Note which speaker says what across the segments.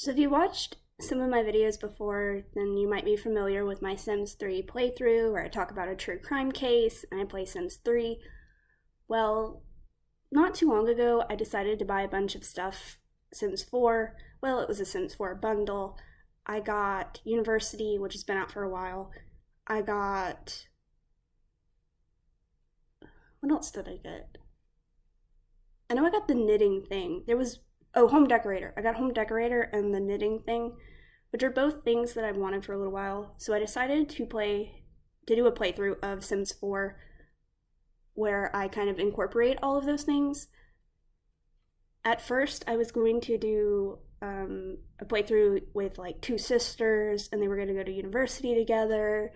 Speaker 1: So if you watched some of my videos before, then you might be familiar with my Sims 3 playthrough where I talk about a true crime case and I play Sims 3. Well, not too long ago, I decided to buy a bunch of stuff. Sims 4, well, it was a Sims 4 bundle. I got University, which has been out for a while. I got. What else did I get? I know I got the knitting thing. Home decorator. I got home decorator and the knitting thing, which are both things that I've wanted for a little while. So I decided to do a playthrough of Sims 4 where I kind of incorporate all of those things. At first, I was going to do a playthrough with like two sisters, and they were going to go to university together.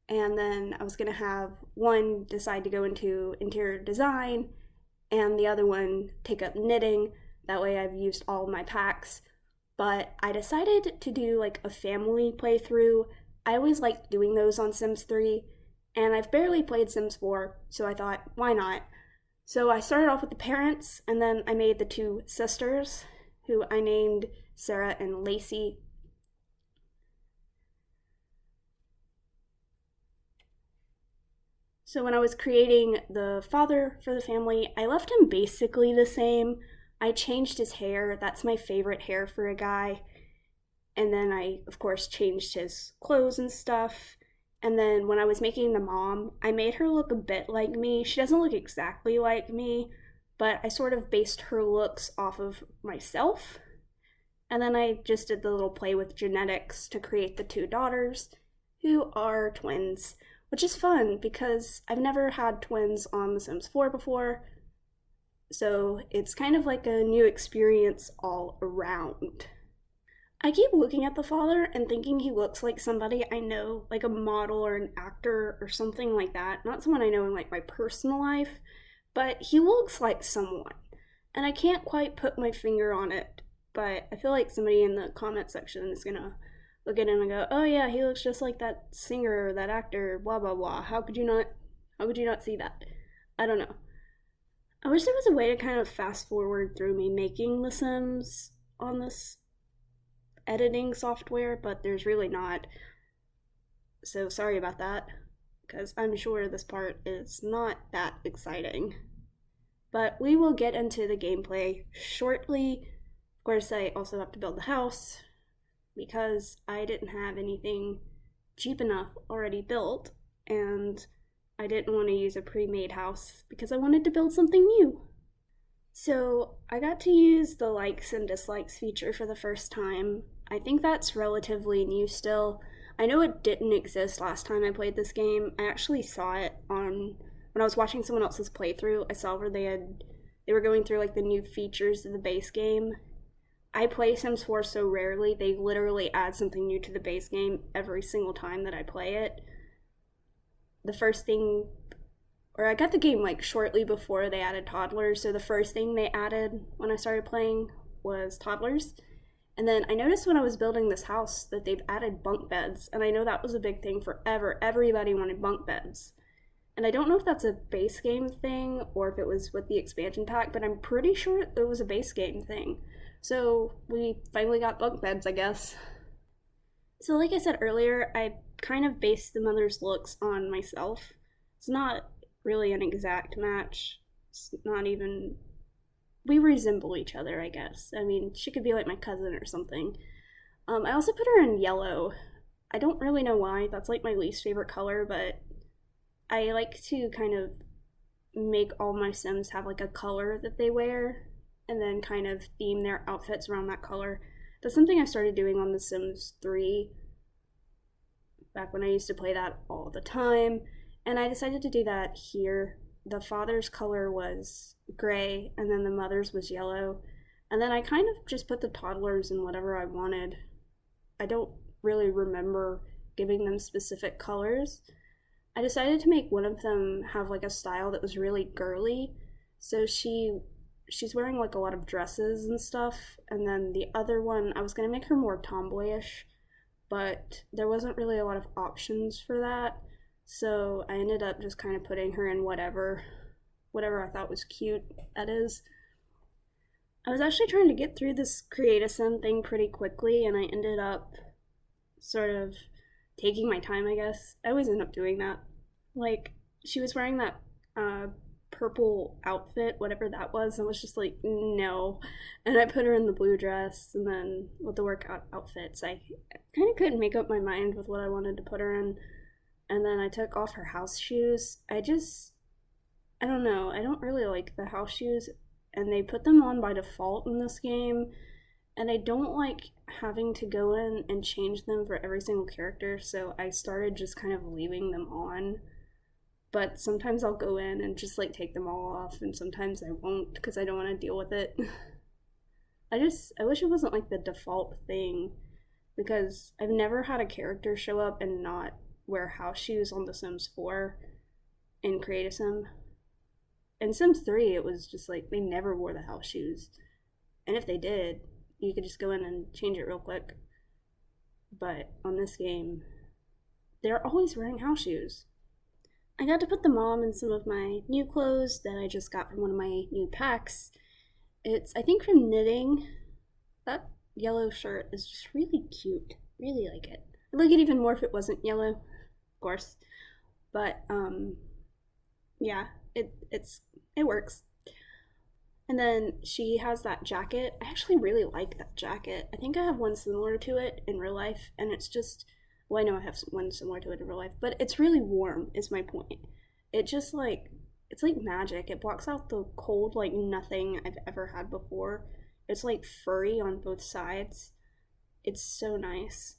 Speaker 1: And then I was going to have one decide to go into interior design, and the other one take up knitting. That way I've used all of my packs. But I decided to do like a family playthrough. I always liked doing those on Sims 3, and I've barely played Sims 4, so I thought, why not? So I started off with the parents, and then I made the two sisters, who I named Sarah and Lacey. So when I was creating the father for the family, I left him basically the same. I changed his hair. That's my favorite hair for a guy. And then I, of course, changed his clothes and stuff. And then when I was making the mom, I made her look a bit like me. She doesn't look exactly like me, but I sort of based her looks off of myself. And then I just did the little play with genetics to create the two daughters, who are twins, which is fun because I've never had twins on The Sims 4 before. So it's kind of like a new experience all around. I keep looking at the father and thinking he looks like somebody I know, like a model or an actor or something like that. Not someone I know in like my personal life, but he looks like someone. And I can't quite put my finger on it, but I feel like somebody in the comment section is gonna look at him and go, oh yeah, he looks just like that singer or that actor, blah blah blah. How could you not see that? I don't know. I wish there was a way to kind of fast forward through me making The Sims on this editing software, but there's really not. So sorry about that, because I'm sure this part is not that exciting. But we will get into the gameplay shortly. Of course, I also have to build the house, because I didn't have anything cheap enough already built, and I didn't want to use a pre-made house because I wanted to build something new. So I got to use the likes and dislikes feature for the first time. I think that's relatively new still. I know it didn't exist last time I played this game. I actually saw it when I was watching someone else's playthrough. I saw where they were going through like the new features of the base game. I play Sims 4 so rarely, they literally add something new to the base game every single time that I play it. I got the game like shortly before they added toddlers, so the first thing they added when I started playing was toddlers. And then I noticed when I was building this house that they've added bunk beds, and I know that was a big thing forever. Everybody wanted bunk beds. And I don't know if that's a base game thing or if it was with the expansion pack, but I'm pretty sure it was a base game thing. So we finally got bunk beds, I guess. So like I said earlier, I kind of based the mother's looks on myself. It's not really an exact match. It's not even... We resemble each other, I guess. I mean, she could be like my cousin or something. I also put her in yellow. I don't really know why. That's like my least favorite color, but I like to kind of make all my Sims have like a color that they wear and then kind of theme their outfits around that color. That's something I started doing on The Sims 3 back when I used to play that all the time, and I decided to do that here. The father's color was gray, and then the mother's was yellow, and then I kind of just put the toddlers in whatever I wanted. I don't really remember giving them specific colors. I decided to make one of them have like a style that was really girly, so she's wearing like a lot of dresses and stuff, and then the other one, I was going to make her more tomboyish, but there wasn't really a lot of options for that, so I ended up just kind of putting her in whatever I thought was cute, that is. I was actually trying to get through this create a sim thing pretty quickly, and I ended up sort of taking my time, I guess. I always end up doing that. Like, she was wearing that uh, purple outfit, whatever that was, and I was just like, no. And I put her in the blue dress, and then with the workout outfits, I kind of couldn't make up my mind with what I wanted to put her in. And then I took off her house shoes. I don't know, I don't really like the house shoes, and they put them on by default in this game, and I don't like having to go in and change them for every single character, so I started just kind of leaving them on. But sometimes I'll go in and just like take them all off, and sometimes I won't because I don't want to deal with it. I wish it wasn't like the default thing, because I've never had a character show up and not wear house shoes on The Sims 4 and create a sim. In Sims 3, it was just like they never wore the house shoes. And if they did, you could just go in and change it real quick. But on this game, they're always wearing house shoes. I got to put the mom in some of my new clothes that I just got from one of my new packs. It's, I think, from knitting. That yellow shirt is just really cute. Really like it. I'd like it even more if it wasn't yellow, of course. But, yeah, it works. And then she has that jacket. I actually really like that jacket. I think I have one similar to it in real life, and it's just, well, I know I have one similar to it in real life, but it's really warm, is my point. It just like, it's like magic. It blocks out the cold like nothing I've ever had before. It's like furry on both sides. It's so nice.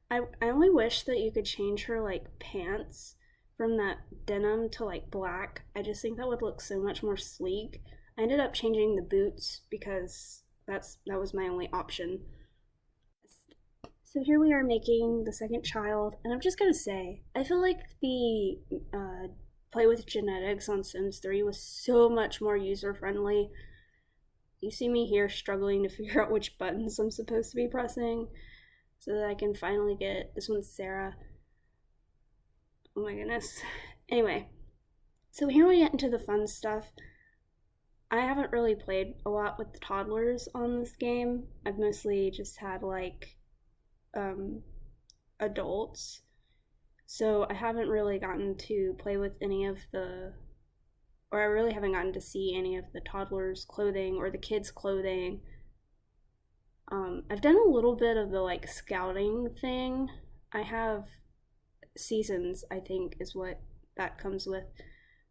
Speaker 1: I only wish that you could change her like pants from that denim to like black. I just think that would look so much more sleek. I ended up changing the boots because that was my only option. So here we are making the second child, and I'm just gonna say, I feel like the play with genetics on Sims 3 was so much more user friendly. You see me here struggling to figure out which buttons I'm supposed to be pressing so that I can finally get, this one's Sarah. Oh my goodness. Anyway, so here we get into the fun stuff. I haven't really played a lot with the toddlers on this game. I've mostly just had like adults. So I haven't really gotten to play with any of the, or I really haven't gotten to see any of the toddlers' clothing or the kids' clothing. I've done a little bit of the like scouting thing. I have seasons, I think, is what that comes with,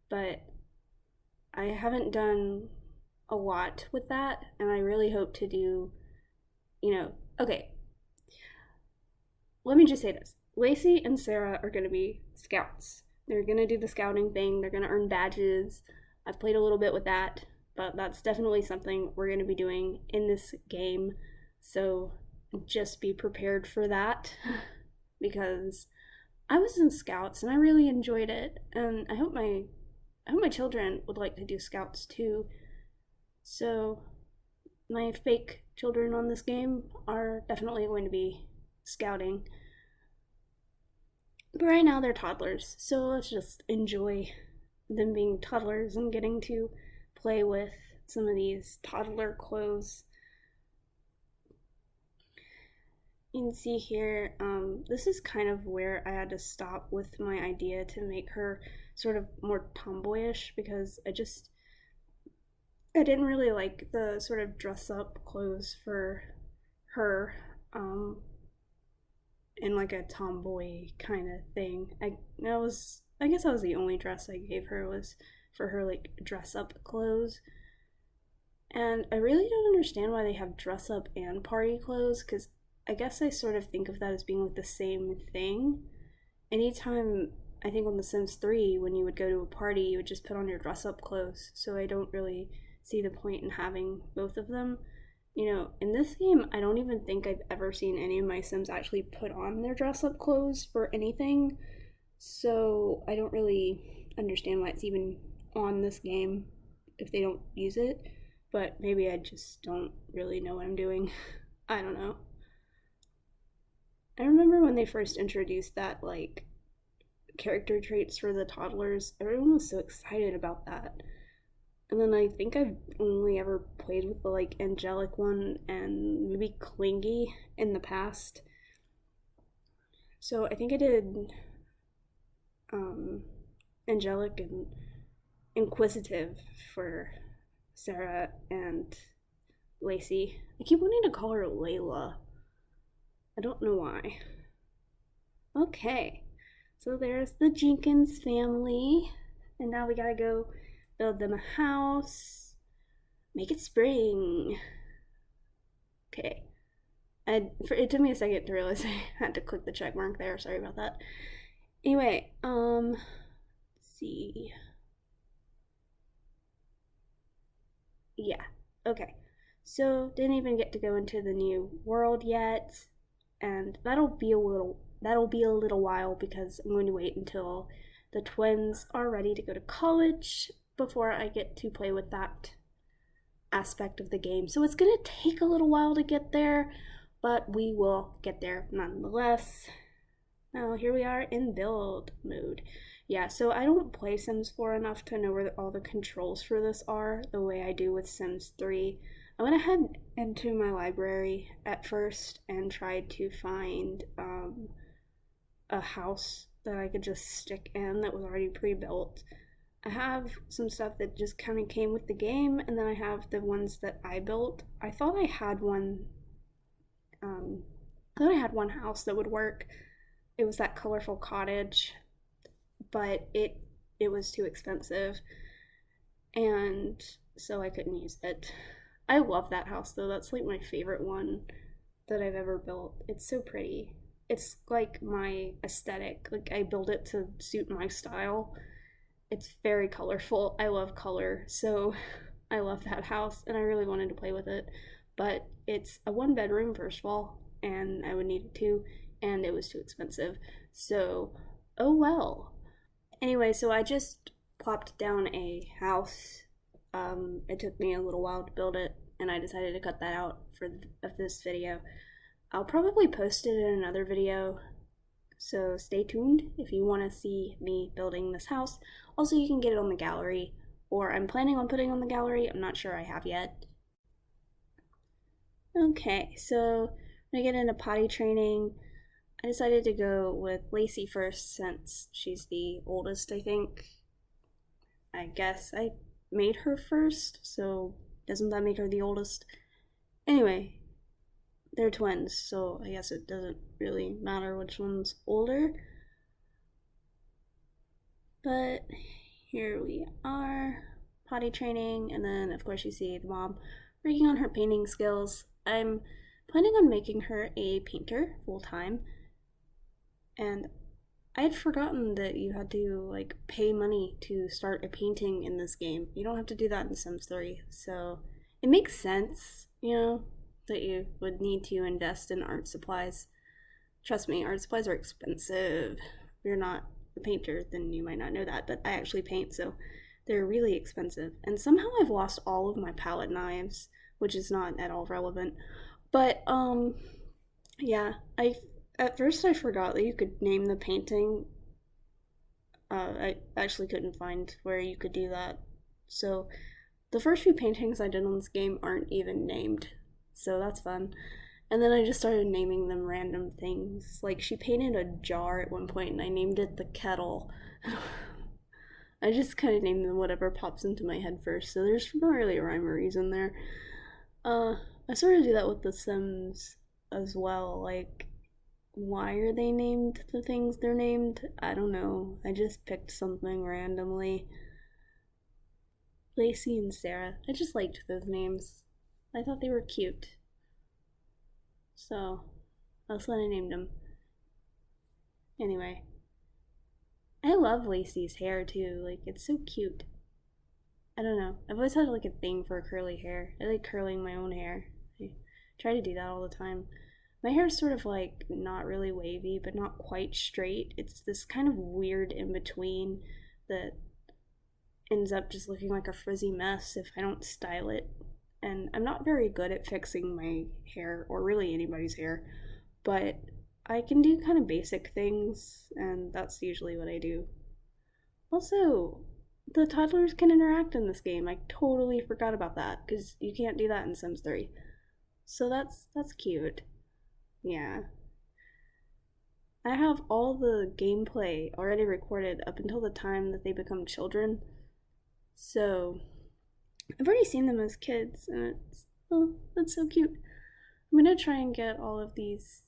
Speaker 1: but I haven't done a lot with that, and I really hope to do, okay, let me just say this. Lacey and Sarah are going to be scouts. They're going to do the scouting thing. They're going to earn badges. I've played a little bit with that, but that's definitely something we're going to be doing in this game. So just be prepared for that because I was in scouts and I really enjoyed it, and I hope my children would like to do scouts too. So my fake children on this game are definitely going to be scouting. But right now they're toddlers, so let's just enjoy them being toddlers and getting to play with some of these toddler clothes. You can see here, this is kind of where I had to stop with my idea to make her sort of more tomboyish, because I didn't really like the sort of dress up clothes for her, in like a tomboy kind of thing. I guess that was the only dress I gave her, was for her like dress up clothes. And I really don't understand why they have dress up and party clothes, because I guess I sort of think of that as being like the same thing. Anytime, I think on The Sims 3, when you would go to a party, you would just put on your dress up clothes, so I don't really see the point in having both of them. In this game, I don't even think I've ever seen any of my Sims actually put on their dress up clothes for anything, so I don't really understand why it's even on this game if they don't use it, but maybe I just don't really know what I'm doing. I don't know. I remember when they first introduced that, like, character traits for the toddlers, everyone was so excited about that. And then I think I've only ever played with the like angelic one and maybe clingy in the past. So I think I did um, angelic and inquisitive for Sarah and Lacey. I keep wanting to call her Layla. I don't know why. Okay, so there's the Jenkins family. And now we gotta go build them a house. Make it spring. Okay. It took me a second to realize I had to click the check mark there. Sorry about that. Anyway, let's see. Yeah, okay. So, didn't even get to go into the new world yet. And that'll be a little while because I'm going to wait until the twins are ready to go to college before I get to play with that aspect of the game. So it's going to take a little while to get there, but we will get there nonetheless. Now here we are in build mode. Yeah, so I don't play Sims 4 enough to know where all the controls for this are the way I do with Sims 3. I went ahead into my library at first and tried to find a house that I could just stick in that was already pre-built. I have some stuff that just kind of came with the game, and then I have the ones that I built. I thought I had one house that would work. It was that colorful cottage, but it was too expensive, and so I couldn't use it. I love that house though. That's like my favorite one that I've ever built. It's so pretty. It's like my aesthetic. Like I built it to suit my style. It's very colorful. I love color. So I love that house and I really wanted to play with it. But it's a 1-bedroom first of all, and I would need 2, and it was too expensive. So, oh well. Anyway, so I just plopped down a house. It took me a little while to build it, and I decided to cut that out of this video. I'll probably post it in another video, so stay tuned if you want to see me building this house. Also, you can get it on the gallery, or I'm planning on putting on the gallery. I'm not sure I have yet. Okay, so when I get into potty training, I decided to go with Lacey first since she's the oldest, I think. I guess I made her first, so doesn't that make her the oldest? Anyway, they're twins, so I guess it doesn't really matter which one's older. But here we are, potty training, and then of course you see the mom working on her painting skills. I'm planning on making her a painter full-time, and I had forgotten that you had to like pay money to start a painting in this game. You don't have to do that in Sims 3, so it makes sense, that you would need to invest in art supplies. Trust me, art supplies are expensive. If you're not a painter, then you might not know that, but I actually paint, so they're really expensive. And somehow I've lost all of my palette knives, which is not at all relevant. But yeah, at first I forgot that you could name the painting. I actually couldn't find where you could do that. So the first few paintings I did on this game aren't even named. So that's fun. And then I just started naming them random things. Like she painted a jar at one point and I named it the kettle. I just kind of named them whatever pops into my head first. So there's not really a rhyme or reason there. I sort of do that with The Sims as well. Like, why are they named the things they're named? I don't know. I just picked something randomly. Lacey and Sarah. I just liked those names. I thought they were cute. So, that's what I named them. Anyway. I love Lacey's hair too. Like, it's so cute. I don't know. I've always had like a thing for curly hair. I like curling my own hair. I try to do that all the time. My hair is sort of like not really wavy, but not quite straight. It's this kind of weird in between that ends up just looking like a frizzy mess if I don't style it. And I'm not very good at fixing my hair, or really anybody's hair, but I can do kind of basic things, and that's usually what I do. Also, the toddlers can interact in this game. I totally forgot about that because you can't do that in Sims 3. So that's cute. Yeah. I have all the gameplay already recorded up until the time that they become children. So I've already seen them as kids, and that's so cute. I'm gonna try and get all of these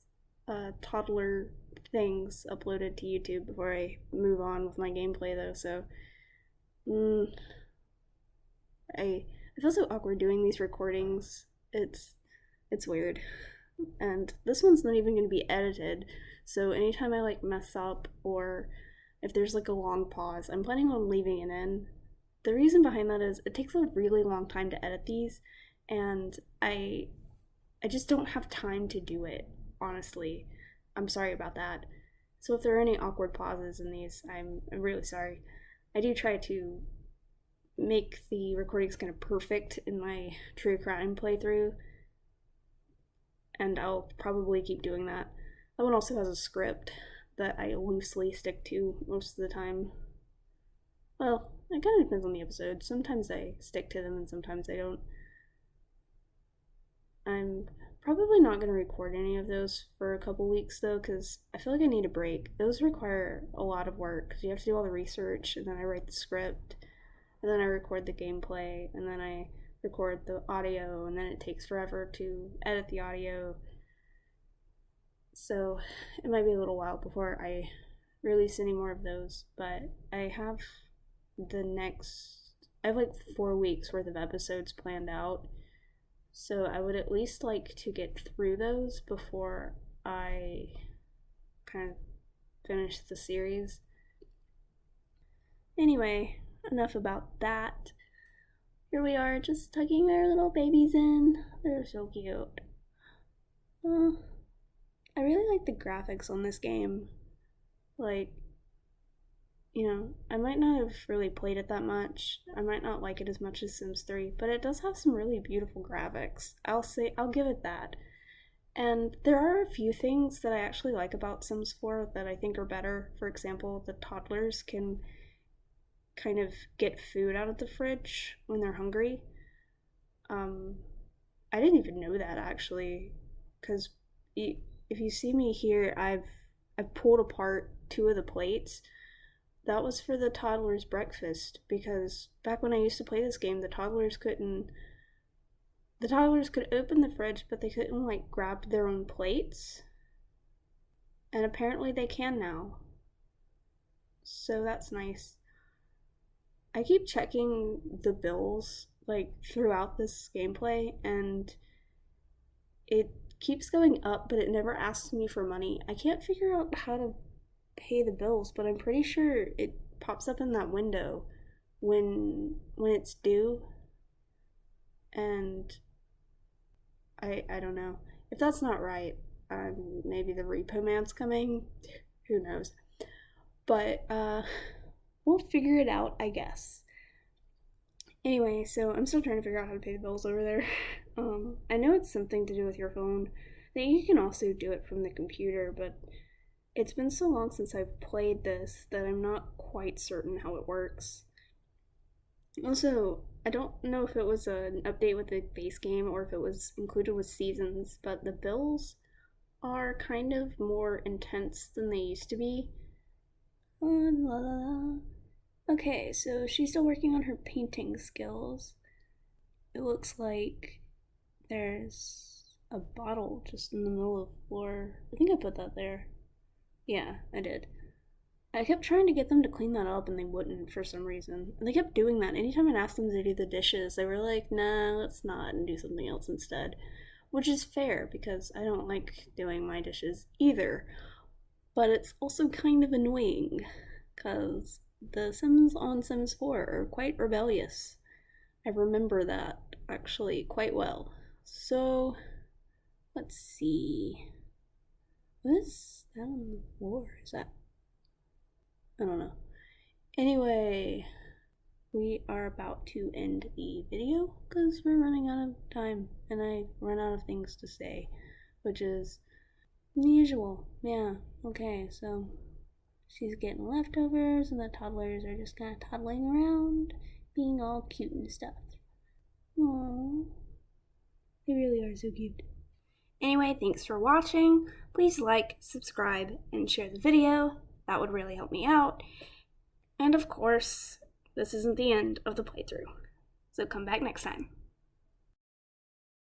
Speaker 1: toddler things uploaded to YouTube before I move on with my gameplay, though. So, I feel so awkward doing these recordings. It's weird, and this one's not even gonna be edited. So anytime I like mess up or if there's like a long pause, I'm planning on leaving it in. The reason behind that is it takes a really long time to edit these, and I just don't have time to do it, honestly. I'm sorry about that. So if there are any awkward pauses in these, I'm really sorry. I do try to make the recordings kind of perfect in my true crime playthrough, and I'll probably keep doing that. That one also has a script that I loosely stick to most of the time. Well, it kind of depends on the episode. Sometimes I stick to them and sometimes I don't. I'm probably not going to record any of those for a couple weeks though, because I feel like I need a break. Those require a lot of work because you have to do all the research, and then I write the script, and then I record the gameplay, and then I record the audio, and then it takes forever to edit the audio. So it might be a little while before I release any more of those, but I have like 4 weeks worth of episodes planned out. So I would at least like to get through those before I kind of finish the series. Anyway, enough about that. Here we are, just tucking our little babies in. They're so cute. I really like the graphics on this game. Like, I might not have really played it that much. I might not like it as much as Sims 3, but it does have some really beautiful graphics. I'll give it that. And there are a few things that I actually like about Sims 4 that I think are better. For example, the toddlers can kind of get food out of the fridge when they're hungry. I didn't even know that actually, because if you see me here, I've pulled apart 2 of the plates. That was for the toddlers' breakfast, because back when I used to play this game, the toddlers could open the fridge, but they couldn't like grab their own plates. And apparently they can now. So that's nice. I keep checking the bills like throughout this gameplay, and it keeps going up, but it never asks me for money. I can't figure out how to pay the bills, but I'm pretty sure it pops up in that window when it's due, and I don't know. If that's not right, maybe the repo man's coming. Who knows? But we'll figure it out, I guess. Anyway, so I'm still trying to figure out how to pay the bills over there. I know it's something to do with your phone. I think you can also do it from the computer, but it's been so long since I've played this that I'm not quite certain how it works. Also, I don't know if it was an update with the base game or if it was included with seasons, but the bills are kind of more intense than they used to be. Okay, so she's still working on her painting skills. It looks like there's a bottle just in the middle of the floor. I think I put that there. Yeah, I did. I kept trying to get them to clean that up and they wouldn't for some reason. And they kept doing that. Anytime I'd ask them to do the dishes, they were like, nah, let's not, and do something else instead. Which is fair, because I don't like doing my dishes either. But it's also kind of annoying, because the Sims on Sims 4 are quite rebellious. I remember that, actually, quite well. So, let's see. What is that on the floor? Is that... I don't know. Anyway, we are about to end the video because we're running out of time and I run out of things to say, which is the usual. Yeah, okay, so She's getting leftovers, and the toddlers are just kind of toddling around, being all cute and stuff. Aww. They really are so cute. Anyway, thanks for watching. Please like, subscribe, and share the video. That would really help me out. And of course, this isn't the end of the playthrough. So come back next time.